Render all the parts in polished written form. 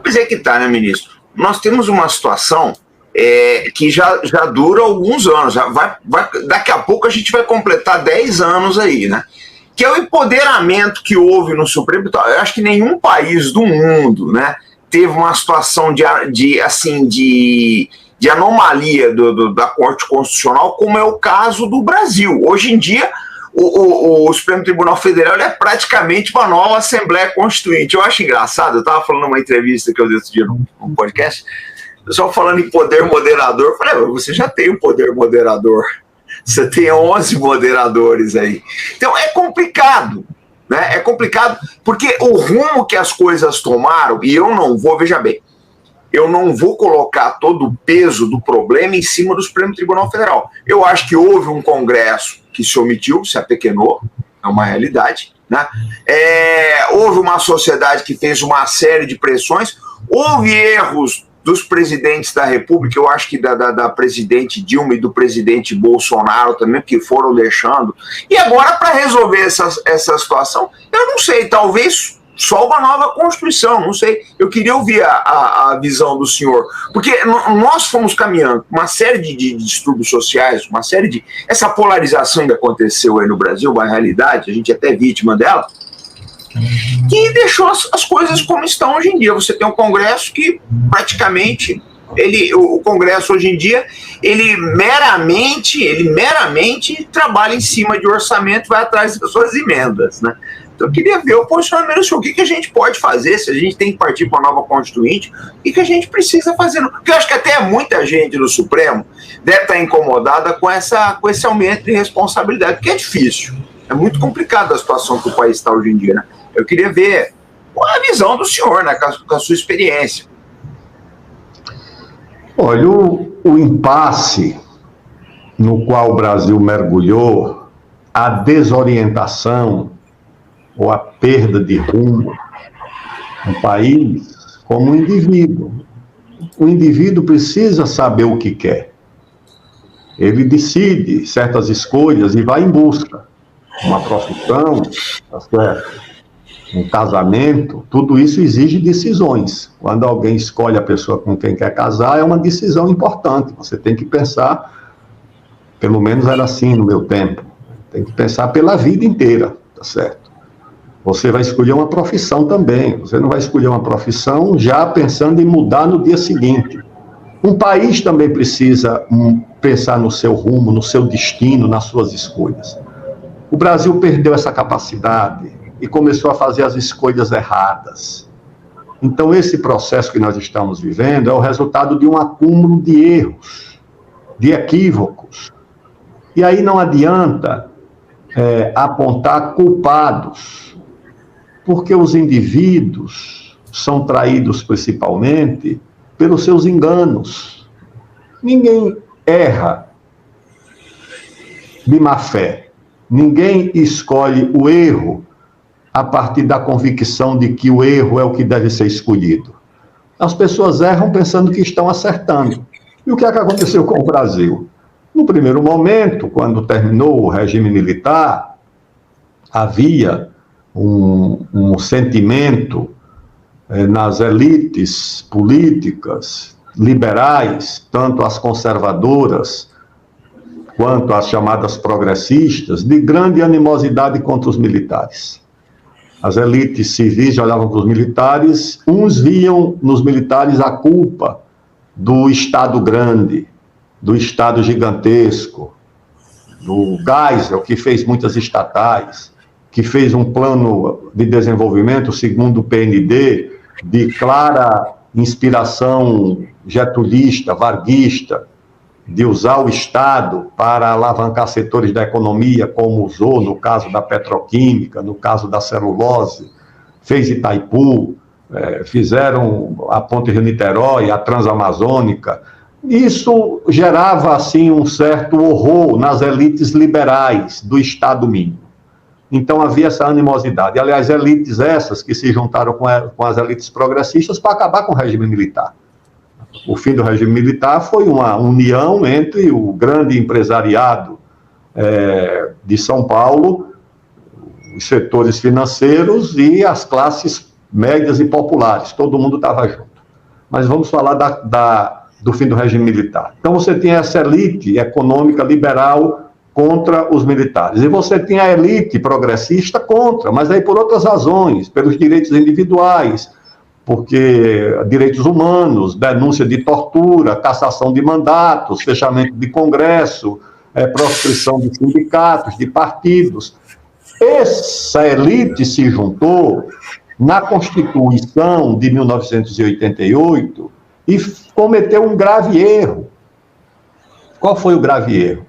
Mas é que tá, né, ministro? Nós temos uma situação que já dura alguns anos. Daqui a pouco a gente vai completar 10 anos aí, né? Que é o empoderamento que houve no Supremo. Eu acho que nenhum país do mundo, né, teve uma situação de anomalia da Corte Constitucional, como é o caso do Brasil. Hoje em dia, o Supremo Tribunal Federal é praticamente uma nova Assembleia Constituinte. Eu acho engraçado, eu estava falando numa entrevista que eu dei outro dia num podcast, o pessoal falando em poder moderador, eu falei, você já tem um poder moderador, você tem 11 moderadores aí. Então é complicado, né? É complicado porque o rumo que as coisas tomaram, e eu não vou, veja bem, eu não vou colocar todo o peso do problema em cima do Supremo Tribunal Federal. Eu acho que houve um Congresso que se omitiu, se apequenou, é uma realidade, né? Houve uma sociedade que fez uma série de pressões, houve erros dos presidentes da República, eu acho que da presidente Dilma e do presidente Bolsonaro também, que foram deixando. E agora, para resolver essa situação, eu não sei, talvez só uma nova Constituição, não sei. Eu queria ouvir a visão do senhor, porque nós fomos caminhando uma série de distúrbios sociais, uma série de... Essa polarização que aconteceu aí no Brasil, uma realidade, a gente é até vítima dela, que deixou as coisas como estão hoje em dia. Você tem um Congresso que praticamente, o Congresso hoje em dia, ele meramente trabalha em cima de orçamento, vai atrás das suas emendas, né? Então eu queria ver o posicionamento do senhor, o que a gente pode fazer, se a gente tem que partir para uma nova Constituinte, o que a gente precisa fazer, porque eu acho que até muita gente no Supremo deve estar incomodada com esse aumento de responsabilidade, porque é difícil, é muito complicada a situação que o país está hoje em dia, né? Eu queria ver qual é a visão do senhor, né, com a sua experiência. Olha, o impasse no qual o Brasil mergulhou, a desorientação ou a perda de rumo no país, como um indivíduo. O indivíduo precisa saber o que quer. Ele decide certas escolhas e vai em busca. Uma profissão, tá certo? Um casamento, tudo isso exige decisões. Quando alguém escolhe a pessoa com quem quer casar, é uma decisão importante. Você tem que pensar, pelo menos era assim no meu tempo, tem que pensar pela vida inteira, tá certo? Você vai escolher uma profissão também, você não vai escolher uma profissão já pensando em mudar no dia seguinte. Um país também precisa pensar no seu rumo, no seu destino, nas suas escolhas. O Brasil perdeu essa capacidade e começou a fazer as escolhas erradas. Então, esse processo que nós estamos vivendo é o resultado de um acúmulo de erros, de equívocos. E aí não adianta apontar culpados, porque os indivíduos são traídos principalmente pelos seus enganos. Ninguém erra de má fé. Ninguém escolhe o erro a partir da convicção de que o erro é o que deve ser escolhido. As pessoas erram pensando que estão acertando. E o que é que aconteceu com o Brasil? No primeiro momento, quando terminou o regime militar, havia um sentimento nas elites políticas liberais, tanto as conservadoras quanto as chamadas progressistas, de grande animosidade contra os militares. As elites civis olhavam para os militares, uns viam nos militares a culpa do Estado grande, do Estado gigantesco, do Geisel, que fez muitas estatais, que fez um plano de desenvolvimento, segundo o PND, de clara inspiração getulista, varguista, de usar o Estado para alavancar setores da economia, como usou no caso da petroquímica, no caso da celulose, fez Itaipu, fizeram a Ponte Rio-Niterói, a Transamazônica. Isso gerava, assim, um certo horror nas elites liberais do Estado mínimo. Então havia essa animosidade. Aliás, elites essas que se juntaram com as elites progressistas para acabar com o regime militar. O fim do regime militar foi uma união entre o grande empresariado de São Paulo, os setores financeiros e as classes médias e populares, todo mundo estava junto. Mas vamos falar do fim do regime militar. Então você tinha essa elite econômica liberal contra os militares, e você tinha a elite progressista contra, mas aí por outras razões, pelos direitos individuais, porque direitos humanos, denúncia de tortura, cassação de mandatos, fechamento de Congresso, proscrição de sindicatos, de partidos. Essa elite se juntou na Constituição de 1988 e cometeu um grave erro. Qual foi o grave erro?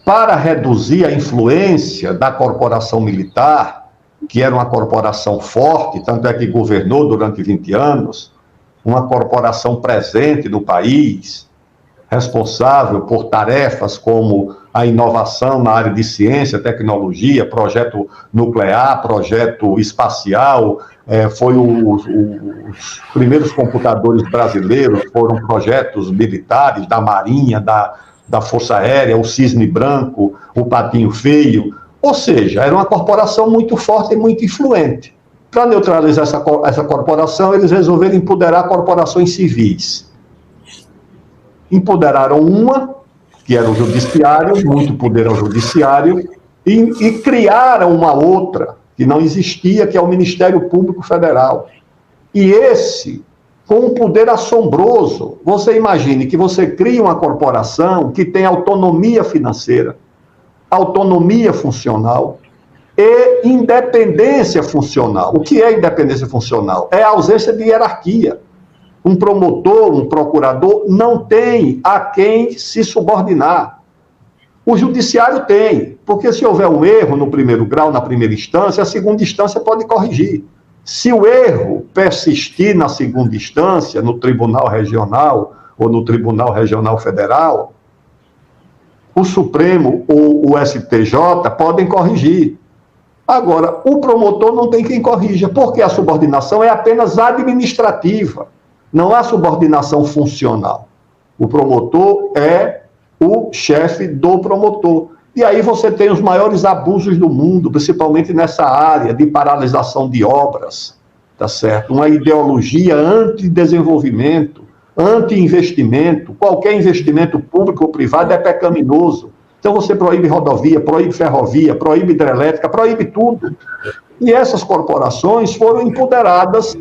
Para reduzir a influência da corporação militar, que era uma corporação forte, tanto é que governou durante 20 anos, uma corporação presente no país, responsável por tarefas como a inovação na área de ciência, tecnologia, projeto nuclear, projeto espacial, os primeiros computadores brasileiros foram projetos militares da Marinha, da Força Aérea, o Cisne Branco, o Patinho Feio. Ou seja, era uma corporação muito forte e muito influente. Para neutralizar essa corporação, eles resolveram empoderar corporações civis. Empoderaram uma, que era o judiciário, muito poder ao judiciário, e criaram uma outra, que não existia, que é o Ministério Público Federal. E esse, com um poder assombroso, você imagine que você cria uma corporação que tem autonomia financeira, autonomia funcional e independência funcional. O que é independência funcional? É a ausência de hierarquia. Um promotor, um procurador não tem a quem se subordinar. O judiciário tem, porque se houver um erro no primeiro grau, na primeira instância, a segunda instância pode corrigir. Se o erro persistir na segunda instância, no Tribunal Regional ou no Tribunal Regional Federal, o Supremo ou o STJ podem corrigir. Agora, o promotor não tem quem corrija, porque a subordinação é apenas administrativa, não há subordinação funcional. O promotor é o chefe do promotor. E aí você tem os maiores abusos do mundo, principalmente nessa área de paralisação de obras, tá certo? Uma ideologia anti-desenvolvimento, anti-investimento. Qualquer investimento público ou privado é pecaminoso. Então você proíbe rodovia, proíbe ferrovia, proíbe hidrelétrica, proíbe tudo. E essas corporações foram empoderadas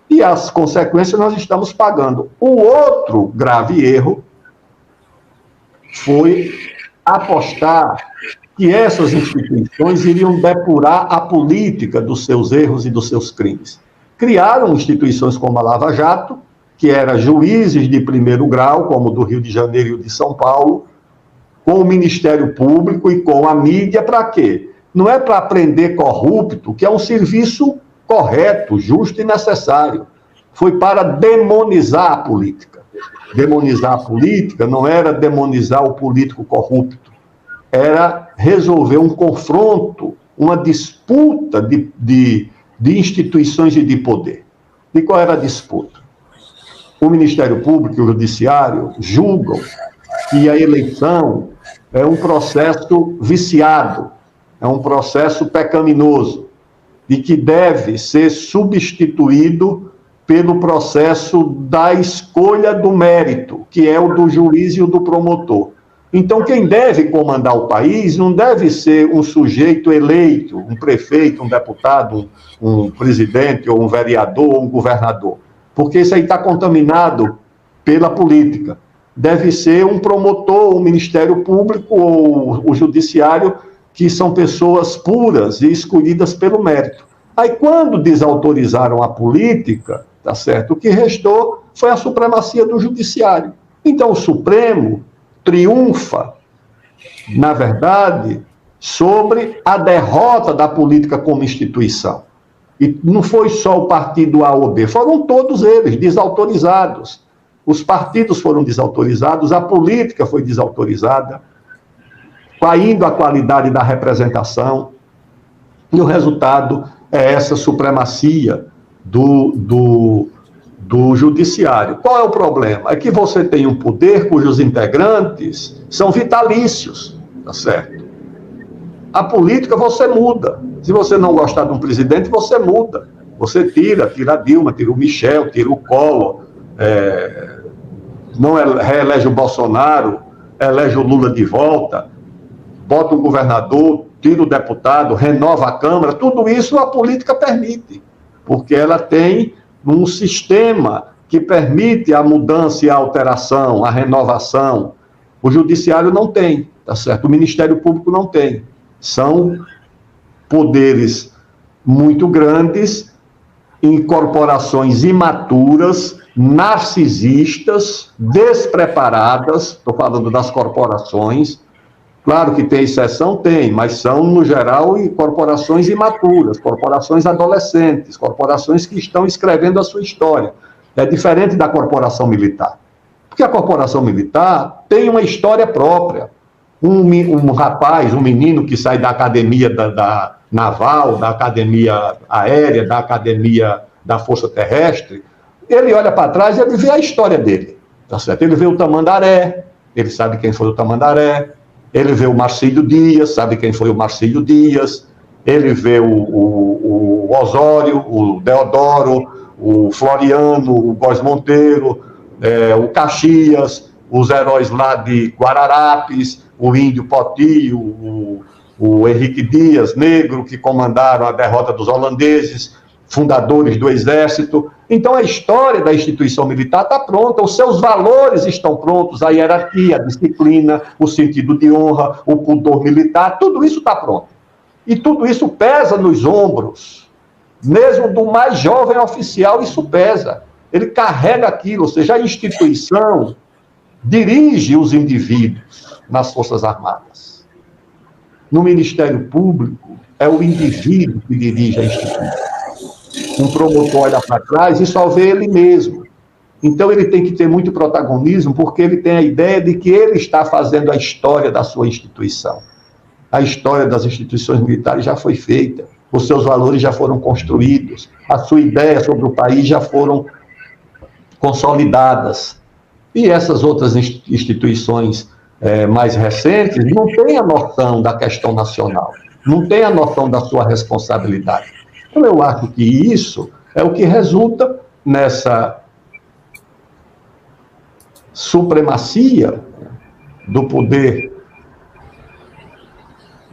e as consequências nós estamos pagando. O outro grave erro foi apostar que essas instituições iriam depurar a política dos seus erros e dos seus crimes. Criaram instituições como a Lava Jato, que eram juízes de primeiro grau, como o do Rio de Janeiro e o de São Paulo, com o Ministério Público e com a mídia, para quê? Não é para prender corrupto, que é um serviço correto, justo e necessário. Foi para demonizar a política. Demonizar a política não era demonizar o político corrupto, era resolver um confronto, uma disputa de instituições e de poder. E qual era a disputa? O Ministério Público e o Judiciário julgam que a eleição é um processo viciado, é um processo pecaminoso, e que deve ser substituído pelo processo da escolha do mérito, que é o do juiz e o do promotor. Então, quem deve comandar o país não deve ser um sujeito eleito, um prefeito, um deputado, um presidente, ou um vereador, ou um governador, porque isso aí está contaminado pela política. Deve ser um promotor, o Ministério Público ou o Judiciário, que são pessoas puras e escolhidas pelo mérito. Aí, quando desautorizaram a política, tá certo? O que restou foi a supremacia do Judiciário. Então, o Supremo triunfa, na verdade, sobre a derrota da política como instituição. E não foi só o partido A ou B, foram todos eles desautorizados. Os partidos foram desautorizados, a política foi desautorizada, caindo a qualidade da representação, e o resultado é essa supremacia do judiciário. Qual é o problema? É que você tem um poder cujos integrantes são vitalícios, tá certo? A política você muda. Se você não gostar de um presidente, você muda. Você tira a Dilma, tira o Michel, tira o Collor, não reelege o Bolsonaro, elege o Lula de volta, bota um governador, tira o deputado, renova a Câmara, tudo isso a política permite, porque ela tem um sistema que permite a mudança e a alteração, a renovação. O judiciário não tem, tá certo? O Ministério Público não tem. São poderes muito grandes, em corporações imaturas, narcisistas, despreparadas, estou falando das corporações. Claro que tem exceção, tem, mas são, no geral, corporações imaturas, corporações adolescentes, corporações que estão escrevendo a sua história. É diferente da corporação militar. Porque a corporação militar tem uma história própria. Um rapaz, um menino que sai da academia da naval, da academia aérea, da academia da Força Terrestre, ele olha para trás e ele vê a história dele. Tá certo? Ele vê o Tamandaré, ele sabe quem foi o Tamandaré. Ele vê o Marcílio Dias, sabe quem foi o Marcílio Dias. Ele vê o Osório, o Deodoro, o Floriano, o Góes Monteiro, o Caxias, os heróis lá de Guararapes, o Índio Poti, o Henrique Dias, negro, que comandaram a derrota dos holandeses, fundadores do Exército. Então, a história da instituição militar está pronta, os seus valores estão prontos, a hierarquia, a disciplina, o sentido de honra, o pudor militar, tudo isso está pronto. E tudo isso pesa nos ombros, mesmo do mais jovem oficial, isso pesa. Ele carrega aquilo, ou seja, a instituição dirige os indivíduos nas Forças Armadas. No Ministério Público, é o indivíduo que dirige a instituição. Um promotor olha para trás e só vê ele mesmo. Então, ele tem que ter muito protagonismo, porque ele tem a ideia de que ele está fazendo a história da sua instituição. A história das instituições militares já foi feita, os seus valores já foram construídos, a sua ideia sobre o país já foram consolidadas. E essas outras instituições mais recentes não têm a noção da questão nacional, não têm a noção da sua responsabilidade. Então, eu acho que isso é o que resulta nessa supremacia do poder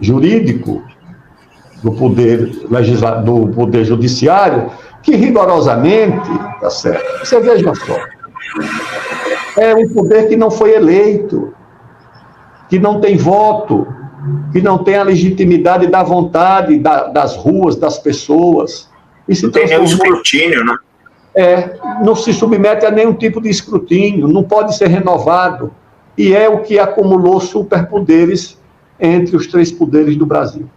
jurídico, do poder legislativo, do poder judiciário, que rigorosamente, tá certo? Você veja só, é um poder que não foi eleito, que não tem voto, que não tem a legitimidade da vontade das ruas, das pessoas. E se não tem nenhum escrutínio, né? Não se submete a nenhum tipo de escrutínio, não pode ser renovado. E é o que acumulou superpoderes entre os três poderes do Brasil.